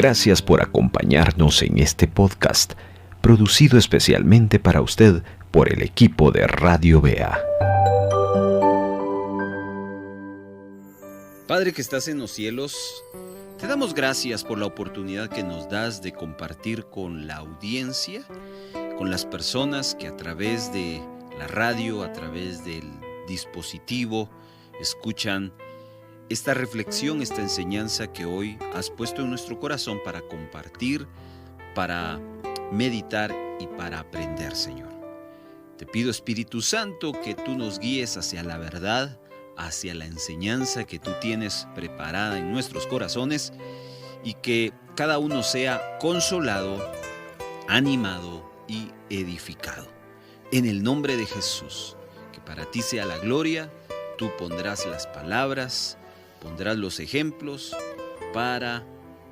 Gracias por acompañarnos en este podcast, producido especialmente para usted por el equipo de Radio Bea. Padre que estás en los cielos, te damos gracias por la oportunidad que nos das de compartir con la audiencia, con las personas que a través de la radio, a través del dispositivo, escuchan esta reflexión, esta enseñanza que hoy has puesto en nuestro corazón para compartir, para meditar y para aprender, Señor. Te pido, Espíritu Santo, que tú nos guíes hacia la verdad, hacia la enseñanza que tú tienes preparada en nuestros corazones y que cada uno sea consolado, animado y edificado. En el nombre de Jesús, que para ti sea la gloria, tú pondrás las palabras, pondrás los ejemplos para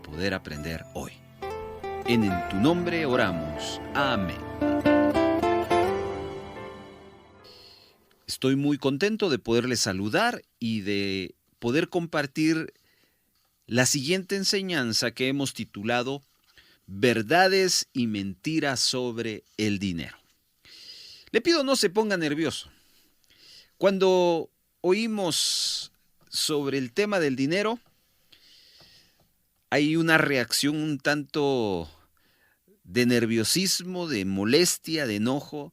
poder aprender hoy. En tu nombre oramos. Amén. Estoy muy contento de poderles saludar y de poder compartir la siguiente enseñanza que hemos titulado Verdades y mentiras sobre el dinero. Le pido no se ponga nervioso. Cuando oímos sobre el tema del dinero, hay una reacción un tanto de nerviosismo, de molestia, de enojo.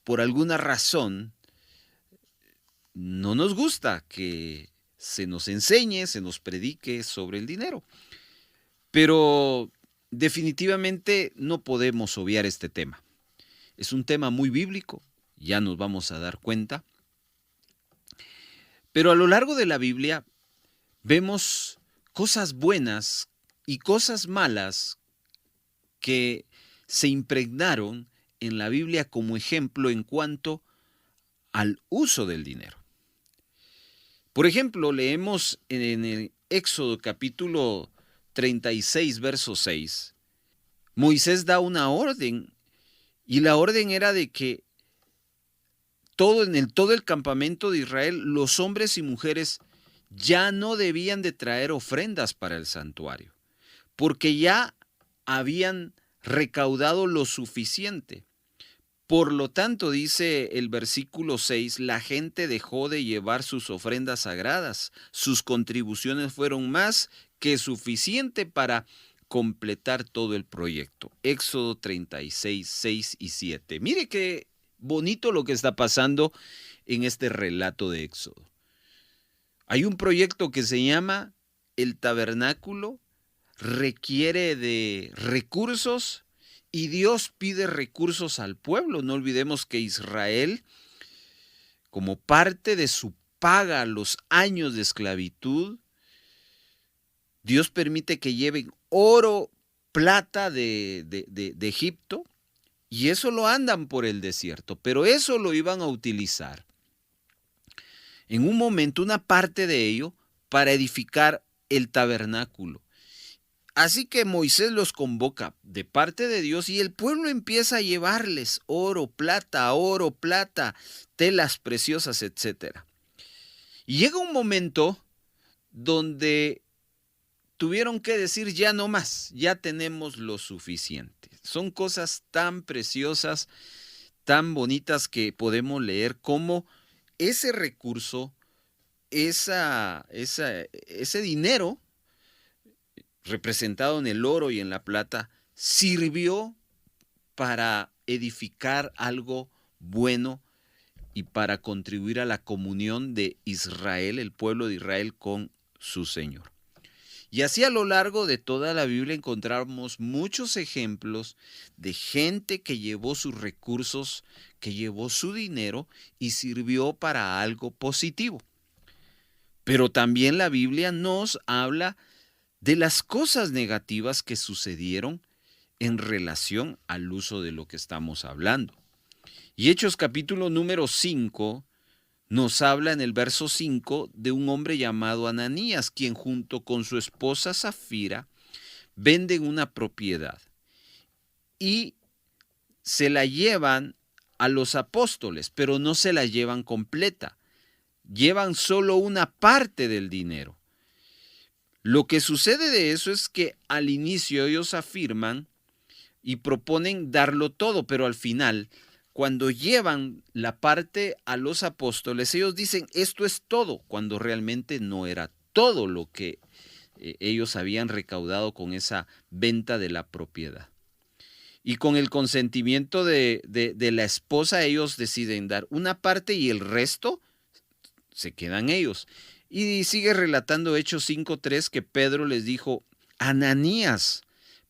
Por alguna razón, no nos gusta que se nos enseñe, se nos predique sobre el dinero. Pero definitivamente no podemos obviar este tema. Es un tema muy bíblico, ya nos vamos a dar cuenta. Pero a lo largo de la Biblia vemos cosas buenas y cosas malas que se impregnaron en la Biblia como ejemplo en cuanto al uso del dinero. Por ejemplo, leemos en el Éxodo capítulo 36, verso 6, Moisés da una orden y la orden era de que todo el campamento de Israel, los hombres y mujeres ya no debían de traer ofrendas para el santuario, porque ya habían recaudado lo suficiente. Por lo tanto, dice el versículo 6, la gente dejó de llevar sus ofrendas sagradas. Sus contribuciones fueron más que suficiente para completar todo el proyecto. Éxodo 36, 6 y 7. Mire qué bonito lo que está pasando en este relato de Éxodo. Hay un proyecto que se llama el tabernáculo, requiere de recursos y Dios pide recursos al pueblo. No olvidemos que Israel, como parte de su paga a los años de esclavitud, Dios permite que lleven oro, plata de Egipto, y eso lo andan por el desierto, pero eso lo iban a utilizar en un momento, una parte de ello, para edificar el tabernáculo. Así que Moisés los convoca de parte de Dios y el pueblo empieza a llevarles oro, plata, telas preciosas, etc. Y llega un momento donde tuvieron que decir ya no más, ya tenemos lo suficiente. Son cosas tan preciosas, tan bonitas que podemos leer cómo ese recurso, ese dinero representado en el oro y en la plata, sirvió para edificar algo bueno y para contribuir a la comunión de Israel, el pueblo de Israel, con su Señor. Y así a lo largo de toda la Biblia encontramos muchos ejemplos de gente que llevó sus recursos, que llevó su dinero y sirvió para algo positivo. Pero también la Biblia nos habla de las cosas negativas que sucedieron en relación al uso de lo que estamos hablando. Y Hechos capítulo número 5 nos habla en el verso 5 de un hombre llamado Ananías, quien junto con su esposa Zafira venden una propiedad y se la llevan a los apóstoles, pero no se la llevan completa. Llevan solo una parte del dinero. Lo que sucede de eso es que al inicio ellos afirman y proponen darlo todo, pero al final, cuando llevan la parte a los apóstoles, ellos dicen, esto es todo, cuando realmente no era todo lo que ellos habían recaudado con esa venta de la propiedad. Y con el consentimiento de la esposa, ellos deciden dar una parte y el resto se quedan ellos. Y sigue relatando Hechos 5:3 que Pedro les dijo, Ananías,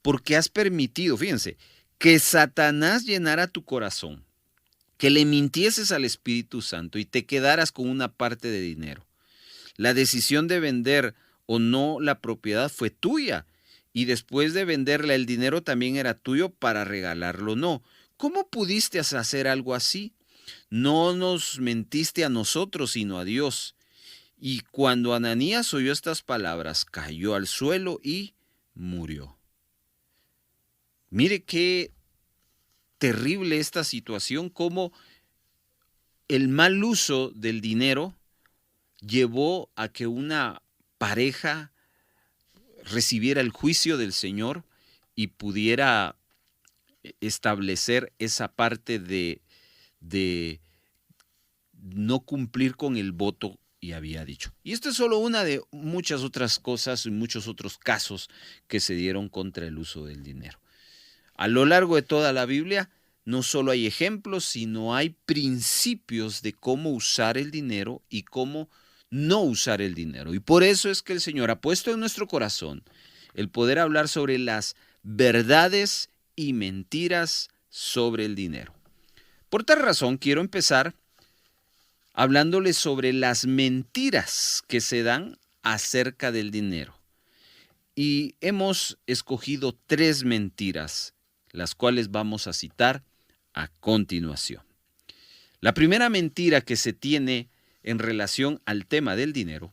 ¿por qué has permitido, fíjense, que Satanás llenara tu corazón, que le mintieses al Espíritu Santo y te quedaras con una parte de dinero? La decisión de vender o no la propiedad fue tuya, y después de venderla el dinero también era tuyo para regalarlo, no. ¿Cómo pudiste hacer algo así? No nos mentiste a nosotros, sino a Dios. Y cuando Ananías oyó estas palabras, cayó al suelo y murió. Mire qué terrible esta situación, cómo el mal uso del dinero llevó a que una pareja recibiera el juicio del Señor y pudiera establecer esa parte de no cumplir con el voto y había dicho. Y esto es solo una de muchas otras cosas y muchos otros casos que se dieron contra el uso del dinero. A lo largo de toda la Biblia no solo hay ejemplos, sino hay principios de cómo usar el dinero y cómo no usar el dinero. Y por eso es que el Señor ha puesto en nuestro corazón el poder hablar sobre las verdades y mentiras sobre el dinero. Por tal razón, quiero empezar hablándoles sobre las mentiras que se dan acerca del dinero. Y hemos escogido 3 mentiras, las cuales vamos a citar a continuación. La primera mentira que se tiene en relación al tema del dinero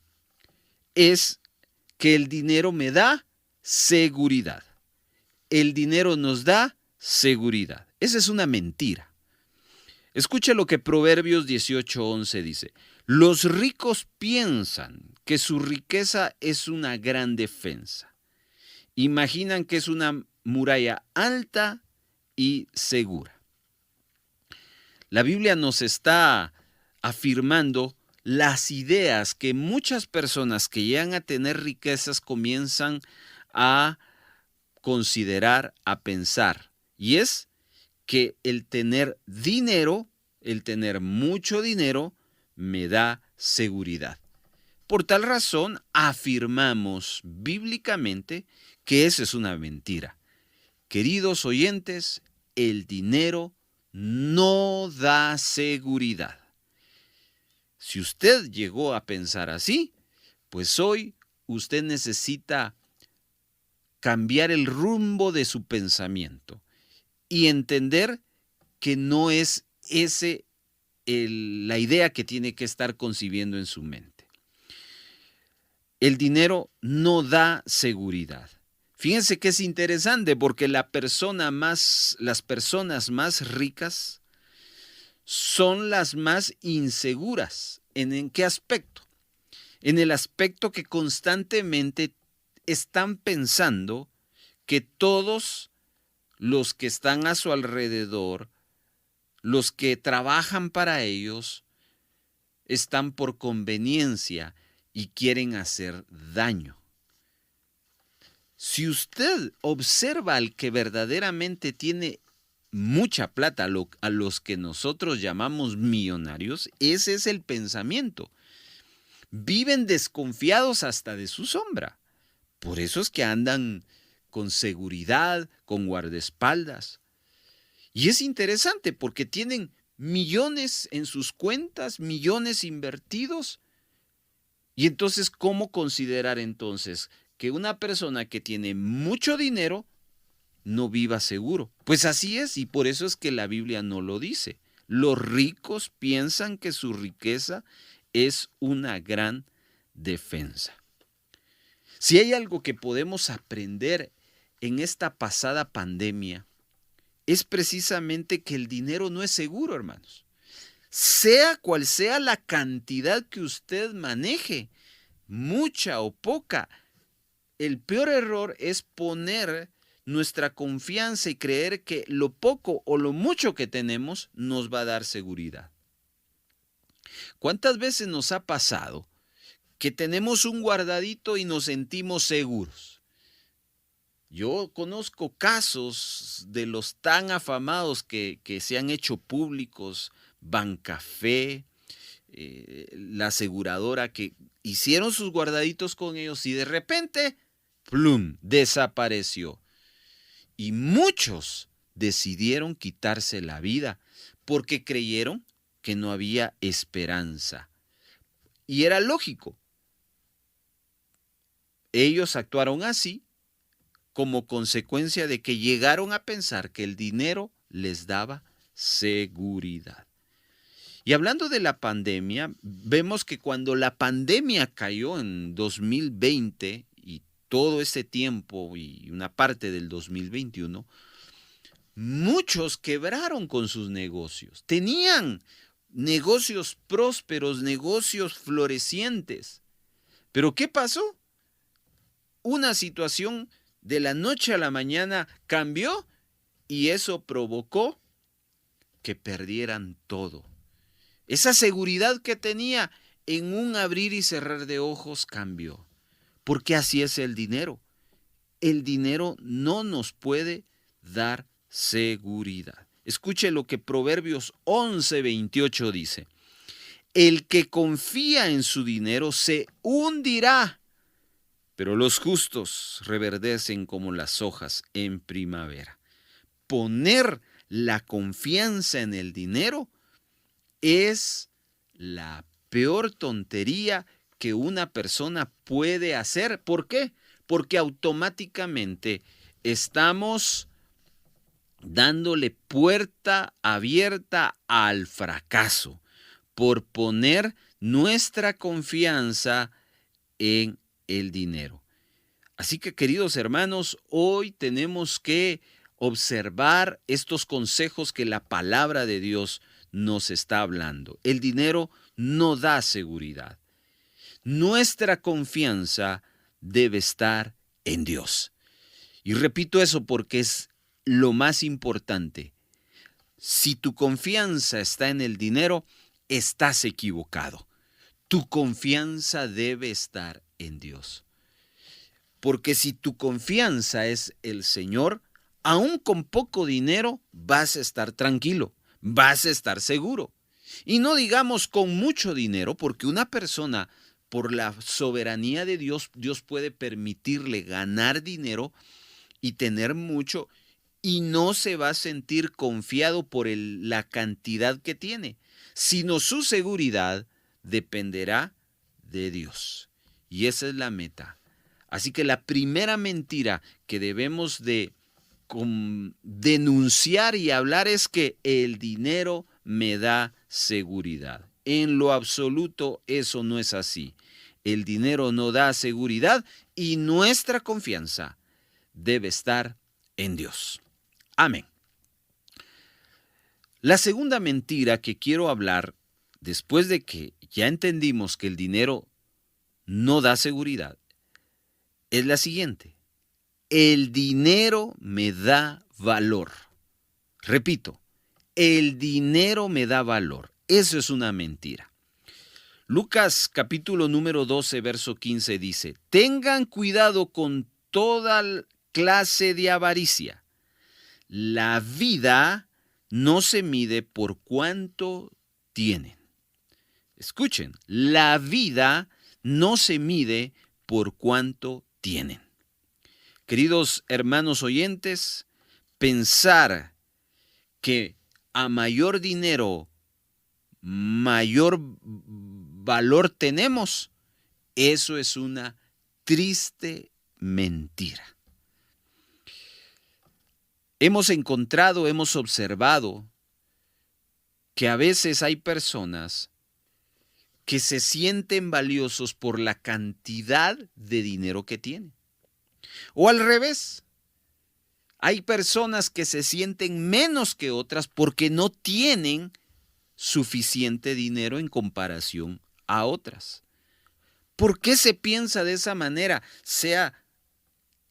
es que el dinero me da seguridad. El dinero nos da seguridad. Esa es una mentira. Escuche lo que Proverbios 18:11 dice. Los ricos piensan que su riqueza es una gran defensa. Imaginan que es una muralla alta y segura. La Biblia nos está afirmando las ideas que muchas personas que llegan a tener riquezas comienzan a considerar, a pensar. Y es que el tener dinero, el tener mucho dinero, me da seguridad. Por tal razón, afirmamos bíblicamente que esa es una mentira. Queridos oyentes, el dinero no da seguridad. Si usted llegó a pensar así, pues hoy usted necesita cambiar el rumbo de su pensamiento y entender que no es ese la idea que tiene que estar concibiendo en su mente. El dinero no da seguridad. Fíjense que es interesante porque las personas más ricas son las más inseguras. ¿En qué aspecto? En el aspecto que constantemente están pensando que todos los que están a su alrededor, los que trabajan para ellos, están por conveniencia y quieren hacer daño. Si usted observa al que verdaderamente tiene mucha plata, a los que nosotros llamamos millonarios, ese es el pensamiento. Viven desconfiados hasta de su sombra. Por eso es que andan con seguridad, con guardaespaldas. Y es interesante porque tienen millones en sus cuentas, millones invertidos. Y entonces, ¿cómo considerar entonces que una persona que tiene mucho dinero no viva seguro? Pues así es, y por eso es que la Biblia no lo dice. Los ricos piensan que su riqueza es una gran defensa. Si hay algo que podemos aprender en esta pasada pandemia, es precisamente que el dinero no es seguro, hermanos. Sea cual sea la cantidad que usted maneje, mucha o poca, el peor error es poner nuestra confianza y creer que lo poco o lo mucho que tenemos nos va a dar seguridad. ¿Cuántas veces nos ha pasado que tenemos un guardadito y nos sentimos seguros? Yo conozco casos de los tan afamados que se han hecho públicos, Bancafé, la aseguradora, que hicieron sus guardaditos con ellos y de repente, ¡plum!, desapareció. Y muchos decidieron quitarse la vida porque creyeron que no había esperanza. Y era lógico. Ellos actuaron así como consecuencia de que llegaron a pensar que el dinero les daba seguridad. Y hablando de la pandemia, vemos que cuando la pandemia cayó en 2020 y todo ese tiempo y una parte del 2021, muchos quebraron con sus negocios. Tenían negocios prósperos, negocios florecientes. ¿Pero qué pasó? Una situación de la noche a la mañana cambió y eso provocó que perdieran todo. Esa seguridad que tenía en un abrir y cerrar de ojos cambió. Porque así es el dinero. El dinero no nos puede dar seguridad. Escuche lo que Proverbios 11:28 dice. El que confía en su dinero se hundirá, pero los justos reverdecen como las hojas en primavera. Poner la confianza en el dinero es la peor tontería que una persona puede hacer. ¿Por qué? Porque automáticamente estamos dándole puerta abierta al fracaso por poner nuestra confianza en el dinero. Así que, queridos hermanos, hoy tenemos que observar estos consejos que la palabra de Dios nos está hablando. El dinero no da seguridad. Nuestra confianza debe estar en Dios. Y repito eso porque es lo más importante. Si tu confianza está en el dinero, estás equivocado. Tu confianza debe estar en Dios. Porque si tu confianza es el Señor, aún con poco dinero vas a estar tranquilo, vas a estar seguro. Y no digamos con mucho dinero, porque una persona, por la soberanía de Dios, Dios puede permitirle ganar dinero y tener mucho y no se va a sentir confiado por la cantidad que tiene, sino su seguridad dependerá de Dios. Y esa es la meta. Así que la primera mentira que debemos de denunciar y hablar es que el dinero me da seguridad. En lo absoluto eso no es así. El dinero no da seguridad y nuestra confianza debe estar en Dios. Amén. La segunda mentira que quiero hablar, después de que ya entendimos que el dinero no da seguridad, es la siguiente. El dinero me da valor. Repito, el dinero me da valor. Eso es una mentira. Lucas capítulo número 12, verso 15 dice, tengan cuidado con toda clase de avaricia. La vida no se mide por cuánto tienen. Escuchen, la vida no se mide por cuánto tienen. Queridos hermanos oyentes, pensar que a mayor dinero, mayor valor tenemos, eso es una triste mentira. Hemos observado que a veces hay personas que se sienten valiosos por la cantidad de dinero que tienen. O al revés, hay personas que se sienten menos que otras porque no tienen suficiente dinero en comparación a otras. ¿Por qué se piensa de esa manera? Sea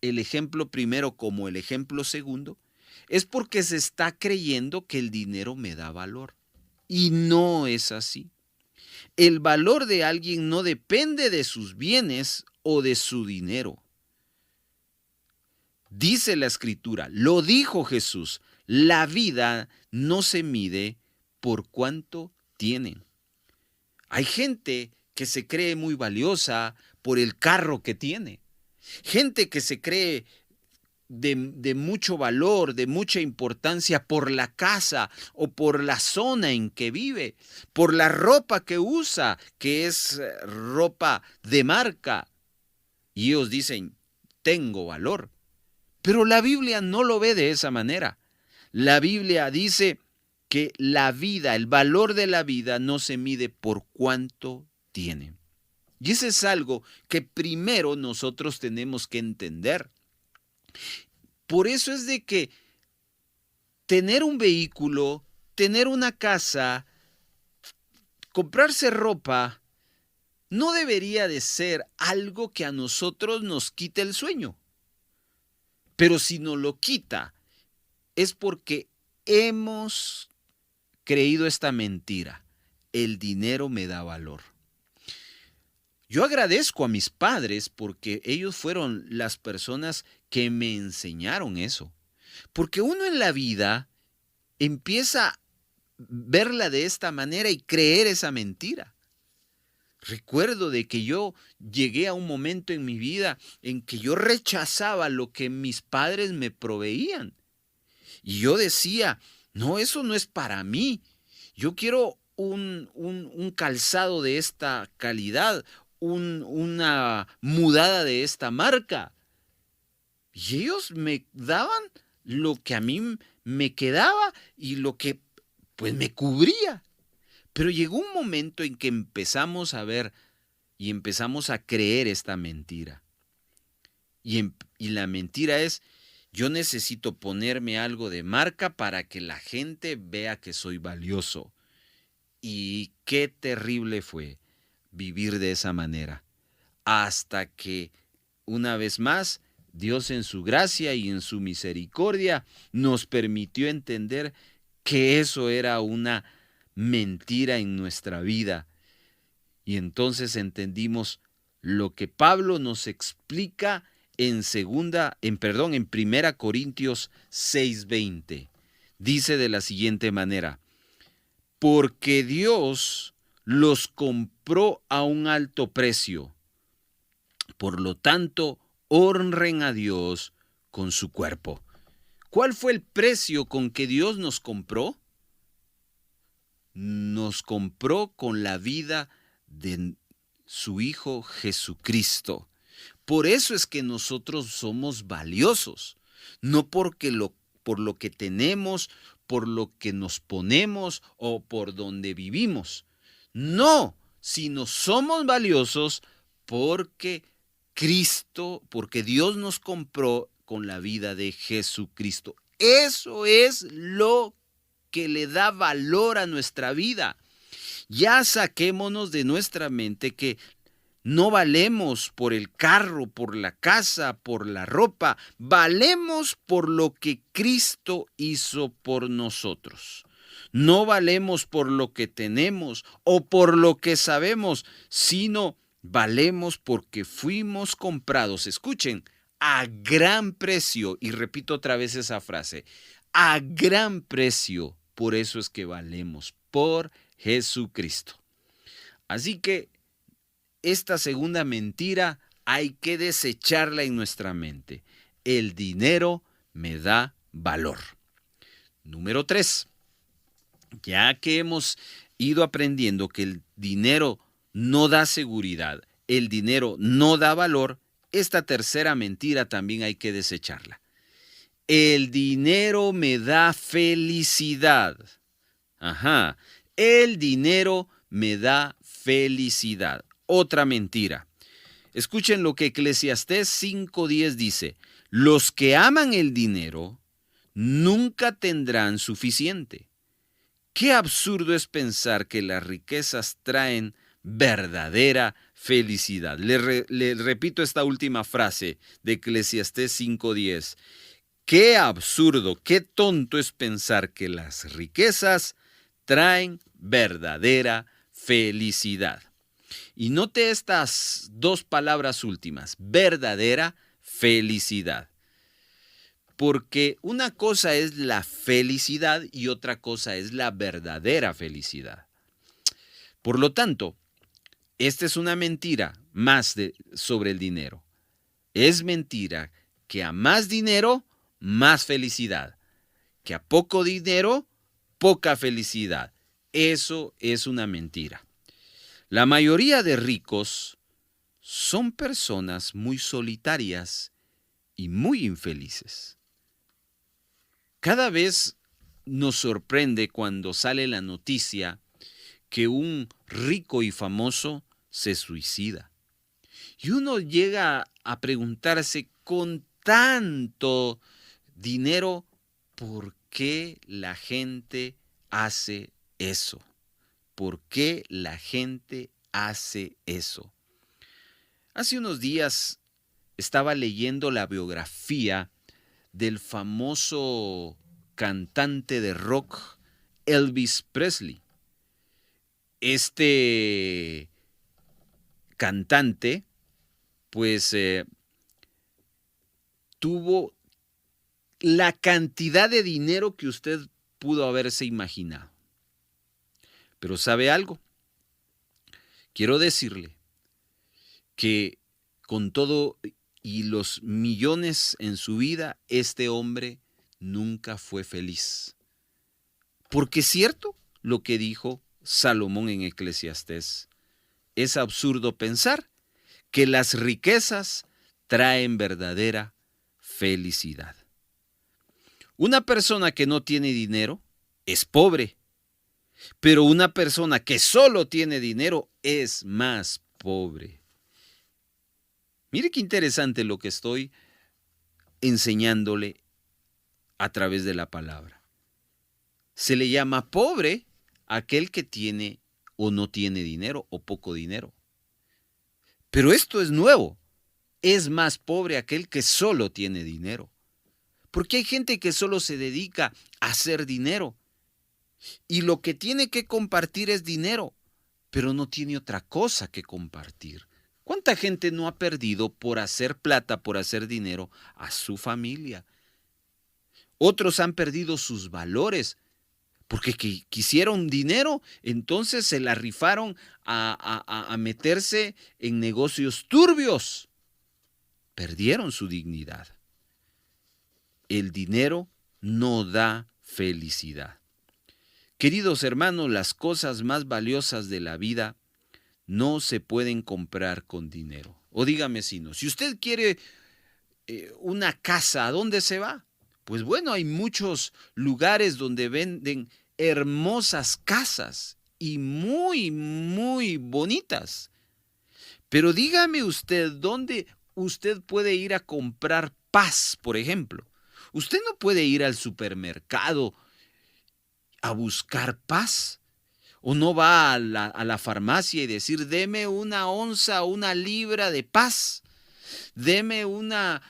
el ejemplo primero como el ejemplo segundo, es porque se está creyendo que el dinero me da valor. Y no es así. El valor de alguien no depende de sus bienes o de su dinero. Dice la Escritura, lo dijo Jesús, la vida no se mide por cuánto tienen. Hay gente que se cree muy valiosa por el carro que tiene. Gente que se cree de mucho valor, de mucha importancia por la casa o por la zona en que vive, por la ropa que usa, que es ropa de marca. Y ellos dicen, tengo valor. Pero la Biblia no lo ve de esa manera. La Biblia dice que la vida, el valor de la vida no se mide por cuánto tiene. Y eso es algo que primero nosotros tenemos que entender. Por eso es de que tener un vehículo, tener una casa, comprarse ropa, no debería de ser algo que a nosotros nos quite el sueño. Pero si nos lo quita, es porque hemos creído esta mentira. El dinero me da valor. Yo agradezco a mis padres porque ellos fueron las personas que me enseñaron eso. Porque uno en la vida empieza a verla de esta manera y creer esa mentira. Recuerdo de que yo llegué a un momento en mi vida en que yo rechazaba lo que mis padres me proveían. Y yo decía, no, eso no es para mí. Yo quiero un calzado de esta calidad, una mudada de esta marca. Y ellos me daban lo que a mí me quedaba y lo que pues me cubría. Pero llegó un momento en que empezamos a ver y empezamos a creer esta mentira. Y la mentira es, yo necesito ponerme algo de marca para que la gente vea que soy valioso. Y qué terrible fue vivir de esa manera. Hasta que, una vez más, Dios en su gracia y en su misericordia nos permitió entender que eso era una mentira en nuestra vida. Y entonces entendimos lo que Pablo nos explica en 1 Corintios 6:20. Dice de la siguiente manera: porque Dios los compró a un alto precio. Por lo tanto, honren a Dios con su cuerpo. ¿Cuál fue el precio con que Dios nos compró? Nos compró con la vida de su Hijo Jesucristo. Por eso es que nosotros somos valiosos, no por lo que tenemos, por lo que nos ponemos o por donde vivimos. No, sino somos valiosos porque porque Dios nos compró con la vida de Jesucristo. Eso es lo que le da valor a nuestra vida. Ya saquémonos de nuestra mente que no valemos por el carro, por la casa, por la ropa. Valemos por lo que Cristo hizo por nosotros. No valemos por lo que tenemos o por lo que sabemos, sino valemos porque fuimos comprados. Escuchen, a gran precio. Y repito otra vez esa frase. A gran precio. Por eso es que valemos. Por Jesucristo. Así que esta segunda mentira hay que desecharla en nuestra mente. El dinero me da valor. Número 3. Ya que hemos ido aprendiendo que el dinero no da seguridad, el dinero no da valor, esta tercera mentira también hay que desecharla. El dinero me da felicidad. Ajá, el dinero me da felicidad. Otra mentira. Escuchen lo que Eclesiastés 5:10 dice. Los que aman el dinero nunca tendrán suficiente. Qué absurdo es pensar que las riquezas traen verdadera felicidad. Le repito esta última frase de Eclesiastés 5:10. Qué absurdo, qué tonto es pensar que las riquezas traen verdadera felicidad. Y note estas dos palabras últimas, verdadera felicidad. Porque una cosa es la felicidad y otra cosa es la verdadera felicidad. Por lo tanto, esta es una mentira más sobre el dinero. Es mentira que a más dinero, más felicidad. Que a poco dinero, poca felicidad. Eso es una mentira. La mayoría de ricos son personas muy solitarias y muy infelices. Cada vez nos sorprende cuando sale la noticia que un rico y famoso se suicida. Y uno llega a preguntarse con tanto dinero, ¿por qué la gente hace eso? ¿Por qué la gente hace eso? Hace unos días estaba leyendo la biografía del famoso cantante de rock Elvis Presley. Este cantante, pues, tuvo la cantidad de dinero que usted pudo haberse imaginado. Pero ¿sabe algo? Quiero decirle que con todo y los millones en su vida, este hombre nunca fue feliz. Porque es cierto lo que dijo Salomón en Eclesiastés. Es absurdo pensar que las riquezas traen verdadera felicidad. Una persona que no tiene dinero es pobre, pero una persona que solo tiene dinero es más pobre. Mire qué interesante lo que estoy enseñándole a través de la palabra. Se le llama pobre a aquel que tiene o no tiene dinero o poco dinero. Pero esto es nuevo. Es más pobre aquel que solo tiene dinero. Porque hay gente que solo se dedica a hacer dinero. Y lo que tiene que compartir es dinero, pero no tiene otra cosa que compartir. ¿Cuánta gente no ha perdido por hacer plata, por hacer dinero a su familia? Otros han perdido sus valores porque quisieron dinero, entonces se la rifaron a meterse en negocios turbios. Perdieron su dignidad. El dinero no da felicidad. Queridos hermanos, las cosas más valiosas de la vida no se pueden comprar con dinero. O dígame si no. Si usted quiere una casa, ¿a dónde se va? Pues bueno, hay muchos lugares donde venden hermosas casas y muy, muy bonitas. Pero dígame usted, ¿dónde usted puede ir a comprar paz, por ejemplo? Usted no puede ir al supermercado a buscar paz. O no va a la farmacia y decir, deme una onza, una libra de paz. Deme una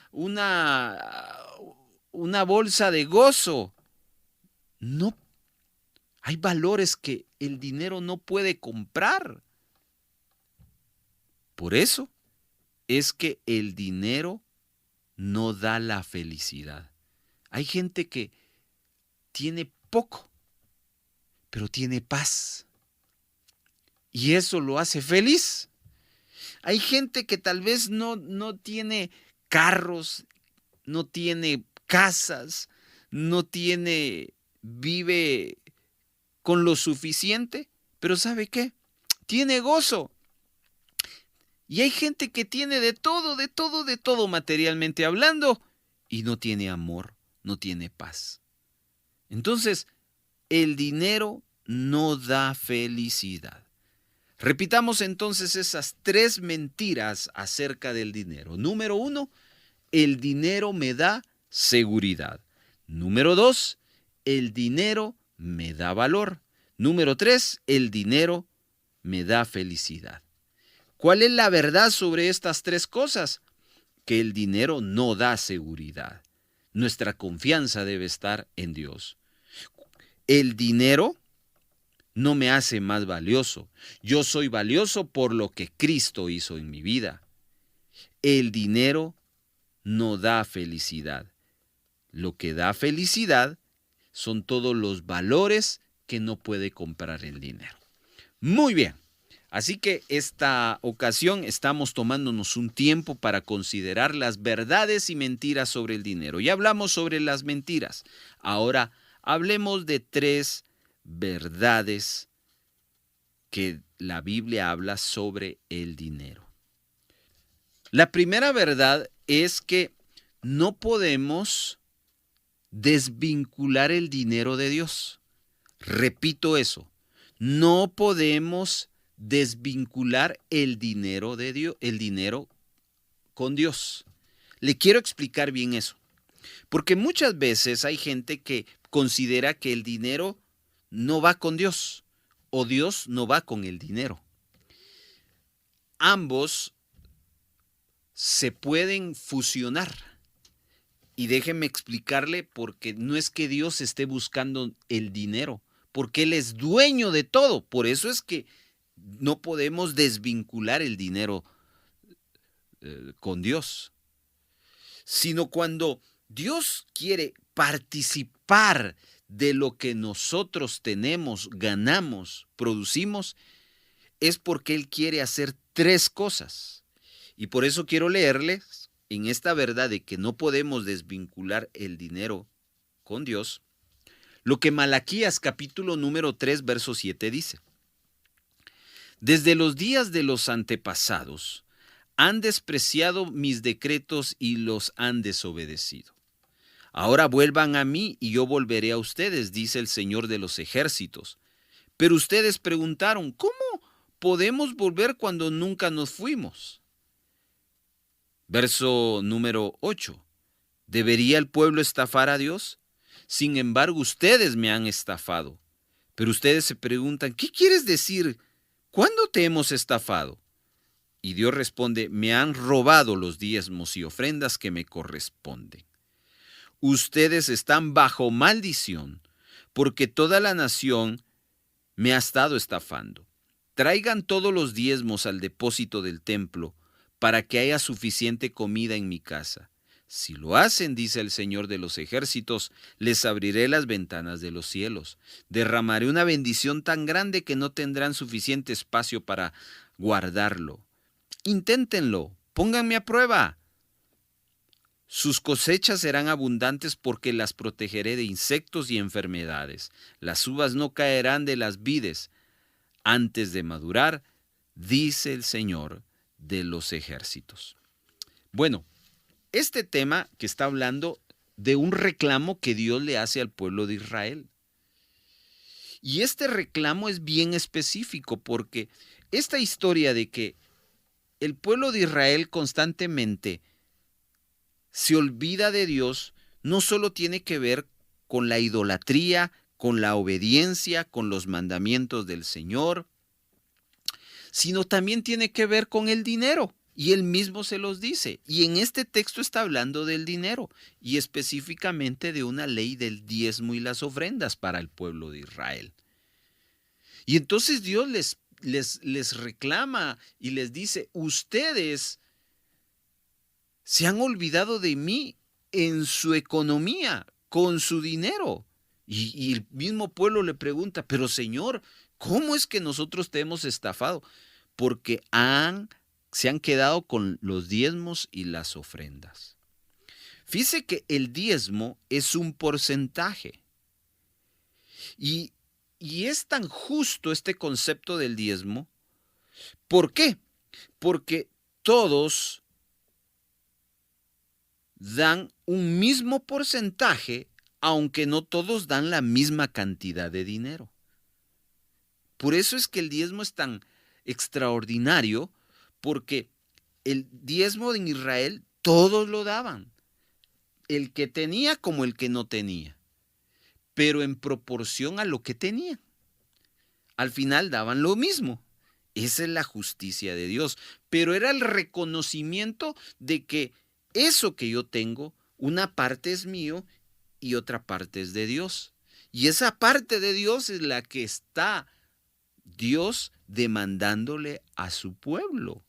bolsa de gozo. No, hay valores que el dinero no puede comprar. Por eso es que el dinero no da la felicidad. Hay gente que tiene poco, pero tiene paz. Y eso lo hace feliz. Hay gente que tal vez no tiene carros, no tiene casas, vive con lo suficiente, pero ¿sabe qué? Tiene gozo. Y hay gente que tiene de todo materialmente hablando, y no tiene amor, no tiene paz. Entonces, el dinero no da felicidad. Repitamos entonces esas 3 mentiras acerca del dinero. Número 1, el dinero me da seguridad. Número 2, el dinero me da valor. Número 3, el dinero me da felicidad. ¿Cuál es la verdad sobre estas tres cosas? Que el dinero no da seguridad. Nuestra confianza debe estar en Dios. El dinero no me hace más valioso. Yo soy valioso por lo que Cristo hizo en mi vida. El dinero no da felicidad. Lo que da felicidad son todos los valores que no puede comprar el dinero. Muy bien. Así que esta ocasión estamos tomándonos un tiempo para considerar las verdades y mentiras sobre el dinero. Ya hablamos sobre las mentiras. Ahora hablemos de tres verdades que la Biblia habla sobre el dinero. La primera verdad es que no podemos desvincular el dinero de Dios. Repito eso, no podemos desvincular el dinero de Dios, el dinero con Dios. Le quiero explicar bien eso, porque muchas veces hay gente que considera que el dinero no va con Dios o Dios no va con el dinero. Ambos se pueden fusionar. Y déjenme explicarle, porque no es que Dios esté buscando el dinero, porque Él es dueño de todo. Por eso es que no podemos desvincular el dinero con Dios. Sino cuando Dios quiere participar de lo que nosotros tenemos, ganamos, producimos, es porque Él quiere hacer tres cosas. Y por eso quiero leerles en esta verdad de que no podemos desvincular el dinero con Dios, lo que Malaquías capítulo número 3, verso 7 dice. Desde los días de los antepasados han despreciado mis decretos y los han desobedecido. Ahora vuelvan a mí y yo volveré a ustedes, dice el Señor de los ejércitos. Pero ustedes preguntaron, ¿cómo podemos volver cuando nunca nos fuimos? Verso número 8. ¿Debería el pueblo estafar a Dios? Sin embargo, ustedes me han estafado. Pero ustedes se preguntan, ¿qué quieres decir? ¿Cuándo te hemos estafado? Y Dios responde, me han robado los diezmos y ofrendas que me corresponden. Ustedes están bajo maldición, porque toda la nación me ha estado estafando. Traigan todos los diezmos al depósito del templo, para que haya suficiente comida en mi casa. Si lo hacen, dice el Señor de los ejércitos, les abriré las ventanas de los cielos. Derramaré una bendición tan grande que no tendrán suficiente espacio para guardarlo. Inténtenlo, pónganme a prueba. Sus cosechas serán abundantes porque las protegeré de insectos y enfermedades. Las uvas no caerán de las vides antes de madurar, dice el Señor de los ejércitos. Bueno, este tema que está hablando de un reclamo que Dios le hace al pueblo de Israel. Y este reclamo es bien específico porque esta historia de que el pueblo de Israel constantemente se olvida de Dios no solo tiene que ver con la idolatría, con la obediencia, con los mandamientos del Señor, sino también tiene que ver con el dinero. Y él mismo se los dice. Y en este texto está hablando del dinero y específicamente de una ley del diezmo y las ofrendas para el pueblo de Israel. Y entonces Dios les reclama y les dice, ustedes se han olvidado de mí en su economía, con su dinero. Y el mismo pueblo le pregunta, pero Señor, ¿cómo es que nosotros te hemos estafado? Porque se han quedado con los diezmos y las ofrendas. Fíjese que el diezmo es un porcentaje. Y es tan justo este concepto del diezmo. ¿Por qué? Porque todos dan un mismo porcentaje, aunque no todos dan la misma cantidad de dinero. Por eso es que el diezmo es tan extraordinario, porque el diezmo en Israel todos lo daban, el que tenía como el que no tenía, pero en proporción a lo que tenían. Al final daban lo mismo. Esa es la justicia de Dios. Pero era el reconocimiento de que eso que yo tengo, una parte es mío y otra parte es de Dios. Y esa parte de Dios es la que está Dios demandándole a su pueblo.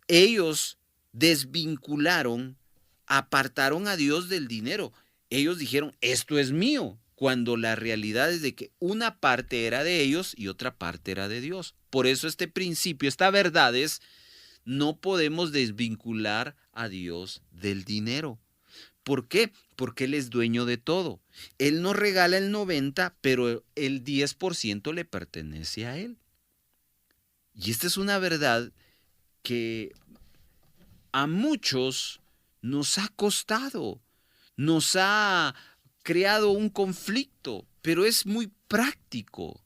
Ellos desvincularon, apartaron a Dios del dinero. Ellos dijeron, esto es mío, cuando la realidad es de que una parte era de ellos y otra parte era de Dios. Por eso este principio, esta verdad es, no podemos desvincular a Dios del dinero. ¿Por qué? Porque Él es dueño de todo. Él nos regala el 90%, pero el 10% le pertenece a Él. Y esta es una verdad que a muchos nos ha costado, nos ha creado un conflicto, pero es muy práctico.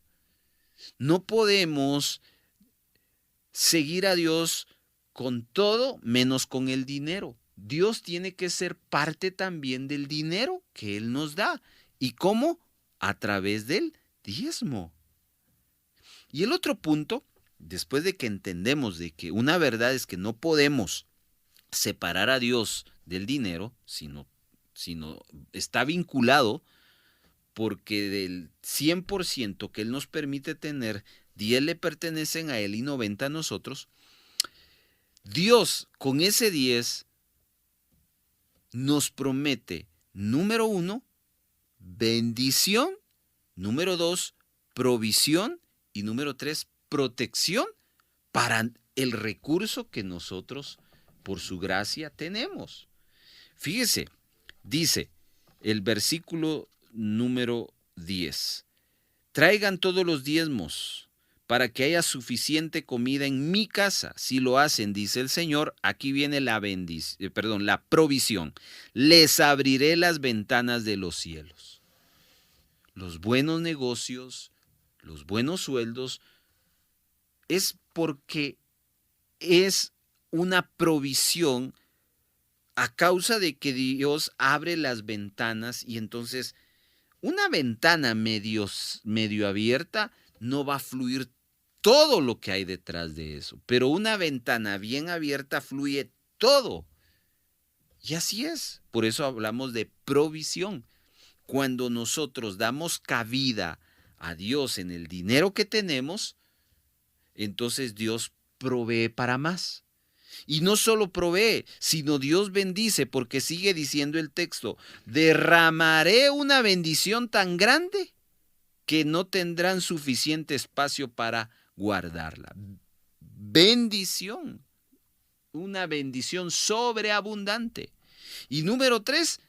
No podemos seguir a Dios con todo menos con el dinero. Dios tiene que ser parte también del dinero que Él nos da. ¿Y cómo? A través del diezmo. Y el otro punto, después de que entendemos de que una verdad es que no podemos separar a Dios del dinero, sino está vinculado, porque del 100% que Él nos permite tener, 10 le pertenecen a Él y 90 a nosotros. Dios con ese 10 nos promete, número 1, bendición, número 2, provisión y número 3, protección para el recurso que nosotros por su gracia tenemos. Fíjese, dice el versículo número 10, traigan todos los diezmos para que haya suficiente comida en mi casa. Si lo hacen, dice el Señor, aquí viene la provisión. Les abriré las ventanas de los cielos. Los buenos negocios, los buenos sueldos, es porque es una provisión a causa de que Dios abre las ventanas, y entonces una ventana medio abierta no va a fluir todo lo que hay detrás de eso, pero una ventana bien abierta fluye todo. Y así es, por eso hablamos de provisión. Cuando nosotros damos cabida a Dios en el dinero que tenemos, entonces Dios provee para más. Y no solo provee, sino Dios bendice, porque sigue diciendo el texto, derramaré una bendición tan grande que no tendrán suficiente espacio para guardarla. Bendición, una bendición sobreabundante. Y número 3,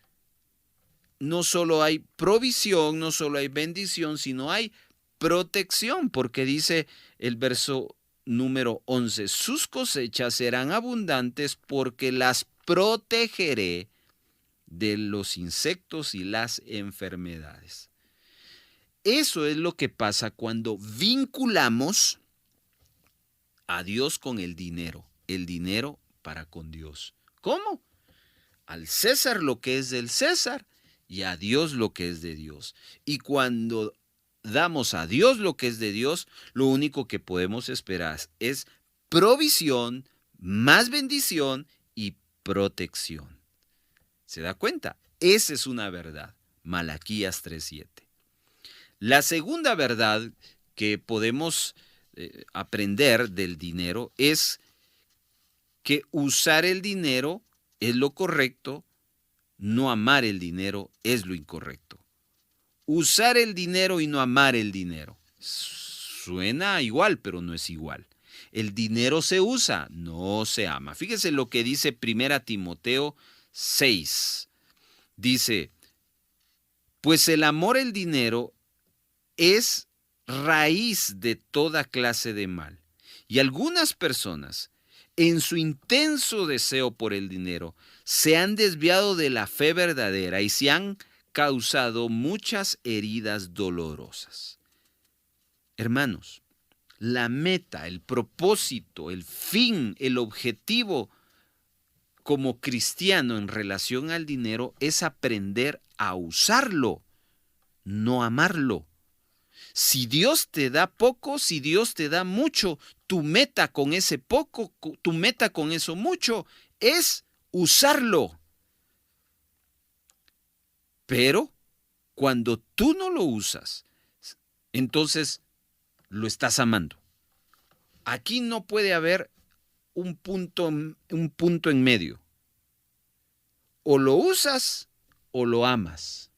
no solo hay provisión, no solo hay bendición, sino hay protección, porque dice el verso número 11, sus cosechas serán abundantes porque las protegeré de los insectos y las enfermedades. Eso es lo que pasa cuando vinculamos a Dios con el dinero para con Dios. ¿Cómo? Al César lo que es del César y a Dios lo que es de Dios. Y cuando damos a Dios lo que es de Dios, lo único que podemos esperar es provisión, más bendición y protección. ¿Se da cuenta? Esa es una verdad. Malaquías 3:7. La segunda verdad que podemos aprender del dinero es que usar el dinero es lo correcto, no amar el dinero es lo incorrecto. Usar el dinero y no amar el dinero. Suena igual, pero no es igual. El dinero se usa, no se ama. Fíjese lo que dice 1 Timoteo 6. Dice, pues el amor al dinero es raíz de toda clase de mal. Y algunas personas, en su intenso deseo por el dinero, se han desviado de la fe verdadera y se han causado muchas heridas dolorosas. Hermanos, la meta, el propósito, el fin, el objetivo como cristiano en relación al dinero es aprender a usarlo, no amarlo. Si Dios te da poco, si Dios te da mucho, tu meta con ese poco, tu meta con eso mucho es usarlo. Pero cuando tú no lo usas, entonces lo estás amando. Aquí no puede haber un punto en medio. O lo usas o lo amas.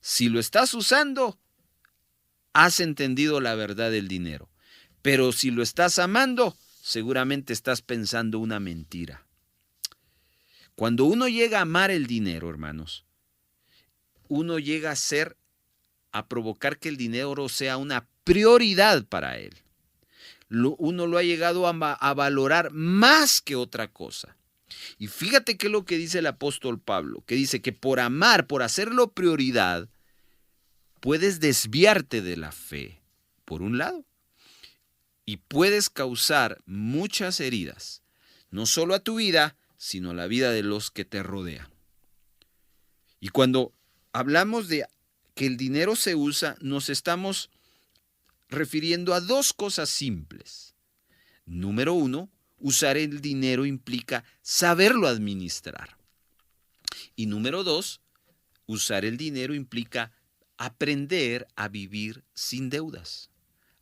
Si lo estás usando, has entendido la verdad del dinero. Pero si lo estás amando, seguramente estás pensando una mentira. Cuando uno llega a amar el dinero, hermanos, uno llega a provocar que el dinero sea una prioridad para él. Uno lo ha llegado a valorar más que otra cosa. Y fíjate qué es lo que dice el apóstol Pablo, que dice que por amar, por hacerlo prioridad, puedes desviarte de la fe, por un lado, y puedes causar muchas heridas, no solo a tu vida, sino a la vida de los que te rodean. Y cuando hablamos de que el dinero se usa, nos estamos refiriendo a dos cosas simples. Número uno, usar el dinero implica saberlo administrar. Y número dos, usar el dinero implica aprender a vivir sin deudas.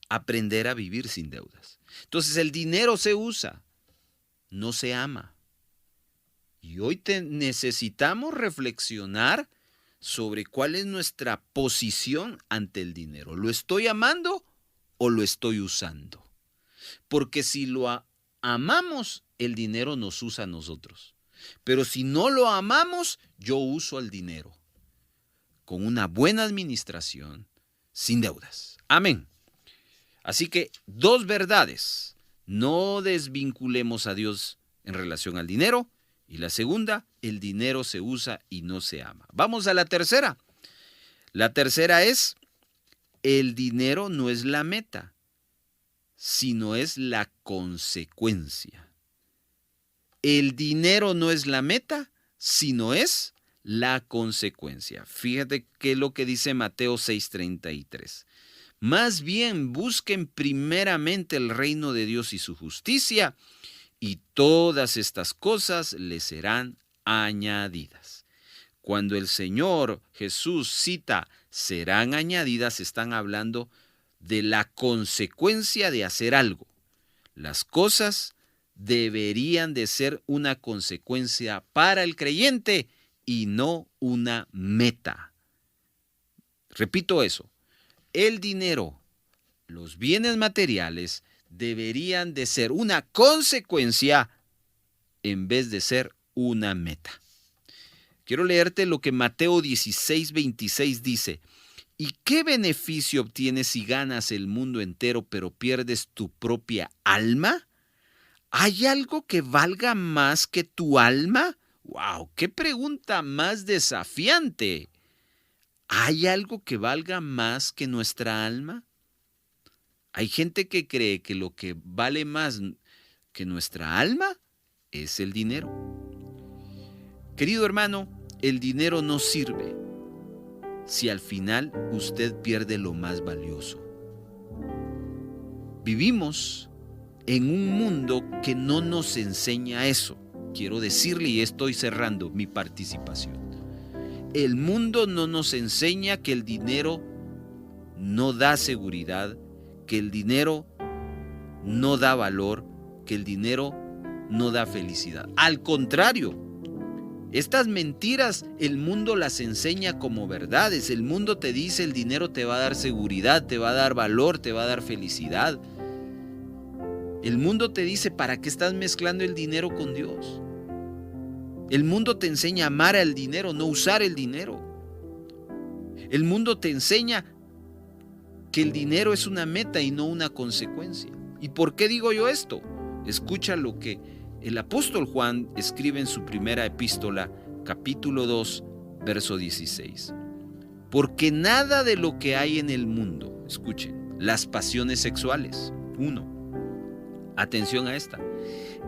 Aprender a vivir sin deudas. Entonces el dinero se usa, no se ama. Y hoy necesitamos reflexionar sobre cuál es nuestra posición ante el dinero. ¿Lo estoy amando o lo estoy usando? Porque si lo amamos, el dinero nos usa a nosotros. Pero si no lo amamos, yo uso al dinero con una buena administración, sin deudas. Amén. Así que dos verdades. No desvinculemos a Dios en relación al dinero. Y la segunda, el dinero se usa y no se ama. Vamos a la tercera. La tercera es, el dinero no es la meta, sino es la consecuencia. El dinero no es la meta, sino es la consecuencia. Fíjate qué es lo que dice Mateo 6:33. Más bien busquen primeramente el reino de Dios y su justicia, y todas estas cosas les serán añadidas. Cuando el Señor Jesús cita serán añadidas, están hablando de la consecuencia de hacer algo. Las cosas deberían de ser una consecuencia para el creyente y no una meta. Repito eso. El dinero, los bienes materiales, deberían de ser una consecuencia en vez de ser una meta. Quiero leerte lo que Mateo 16:26 dice. ¿Y qué beneficio obtienes si ganas el mundo entero pero pierdes tu propia alma? ¿Hay algo que valga más que tu alma? ¡Wow! ¡Qué pregunta más desafiante! ¿Hay algo que valga más que nuestra alma? Hay gente que cree que lo que vale más que nuestra alma es el dinero. Querido hermano, el dinero no sirve si al final usted pierde lo más valioso. Vivimos en un mundo que no nos enseña eso. Quiero decirle, y estoy cerrando mi participación. El mundo no nos enseña que el dinero no da seguridad, que el dinero no da valor, que el dinero no da felicidad. Al contrario, estas mentiras el mundo las enseña como verdades. El mundo te dice el dinero te va a dar seguridad, te va a dar valor, te va a dar felicidad. El mundo te dice, ¿para qué estás mezclando el dinero con Dios? El mundo te enseña a amar al dinero, no usar el dinero. El mundo te enseña que el dinero es una meta y no una consecuencia. ¿Y por qué digo yo esto? Escucha lo que el apóstol Juan escribe en su primera epístola, capítulo 2, verso 16. Porque nada de lo que hay en el mundo, escuchen, las pasiones sexuales, 1. Atención a esta.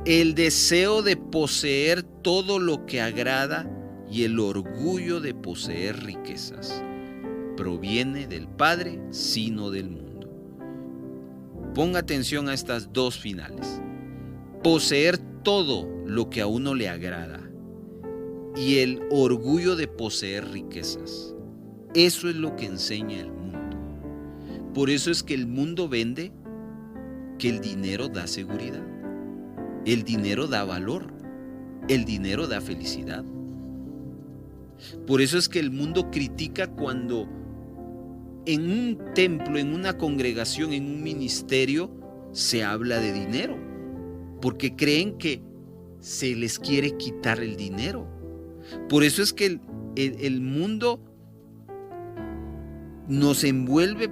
El deseo de poseer todo lo que agrada y el orgullo de poseer riquezas proviene del Padre, sino del mundo. Ponga atención a estas dos finales. Poseer todo lo que a uno le agrada y el orgullo de poseer riquezas. Eso es lo que enseña el mundo. Por eso es que el mundo vende que el dinero da seguridad, el dinero da valor, el dinero da felicidad. Por eso es que el mundo critica cuando en un templo, en una congregación, en un ministerio, se habla de dinero, porque creen que se les quiere quitar el dinero. Por eso es que el mundo nos envuelve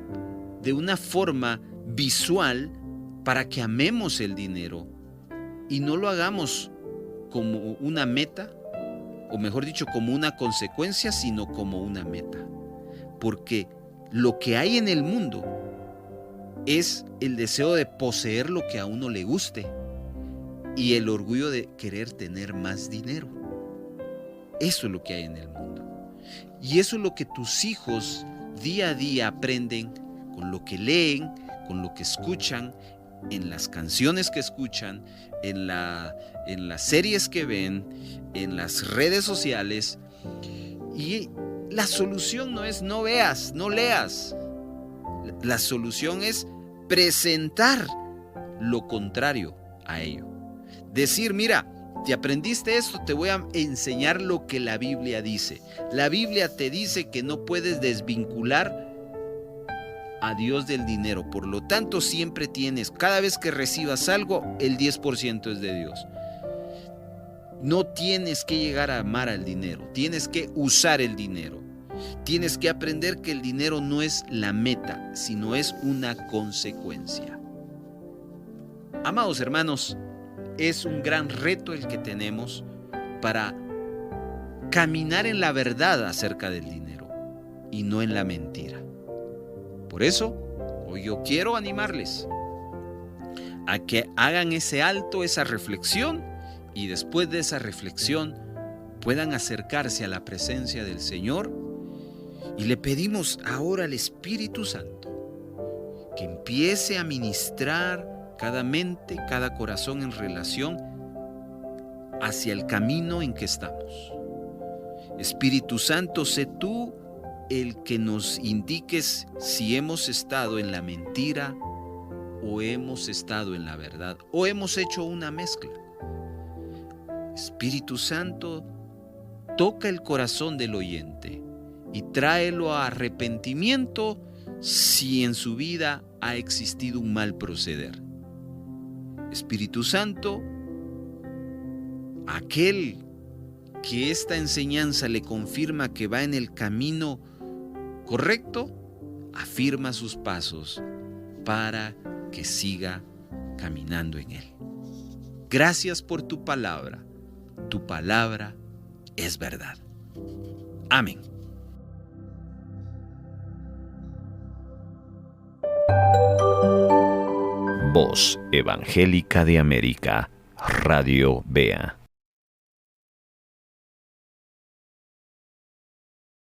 de una forma visual para que amemos el dinero y no lo hagamos como una meta, o mejor dicho, como una consecuencia, sino como una meta. Porque lo que hay en el mundo es el deseo de poseer lo que a uno le guste y el orgullo de querer tener más dinero. Eso es lo que hay en el mundo. Y eso es lo que tus hijos día a día aprenden con lo que leen, con lo que escuchan, en las canciones que escuchan, en las series que ven, en las redes sociales. Y la solución no es no veas, no leas. La solución es presentar lo contrario a ello. Decir, mira, te aprendiste esto, te voy a enseñar lo que la Biblia dice. La Biblia te dice que no puedes desvincular a Dios del dinero. Por lo tanto, siempre tienes, cada vez que recibas algo, el 10% es de Dios. No tienes que llegar a amar al dinero, tienes que usar el dinero. Tienes que aprender que el dinero no es la meta, sino es una consecuencia. Amados hermanos, es un gran reto el que tenemos para caminar en la verdad acerca del dinero y no en la mentira. Por eso, hoy yo quiero animarles a que hagan ese alto, esa reflexión, y después de esa reflexión puedan acercarse a la presencia del Señor, y le pedimos ahora al Espíritu Santo que empiece a ministrar cada mente, cada corazón en relación hacia el camino en que estamos. Espíritu Santo, sé tú el que nos indiques si hemos estado en la mentira o hemos estado en la verdad o hemos hecho una mezcla. Espíritu Santo, toca el corazón del oyente y tráelo a arrepentimiento si en su vida ha existido un mal proceder. Espíritu Santo, aquel que esta enseñanza le confirma que va en el camino correcto, afirma sus pasos para que siga caminando en él. Gracias por tu palabra es verdad. Amén. Voz Evangélica de América, Radio BEA.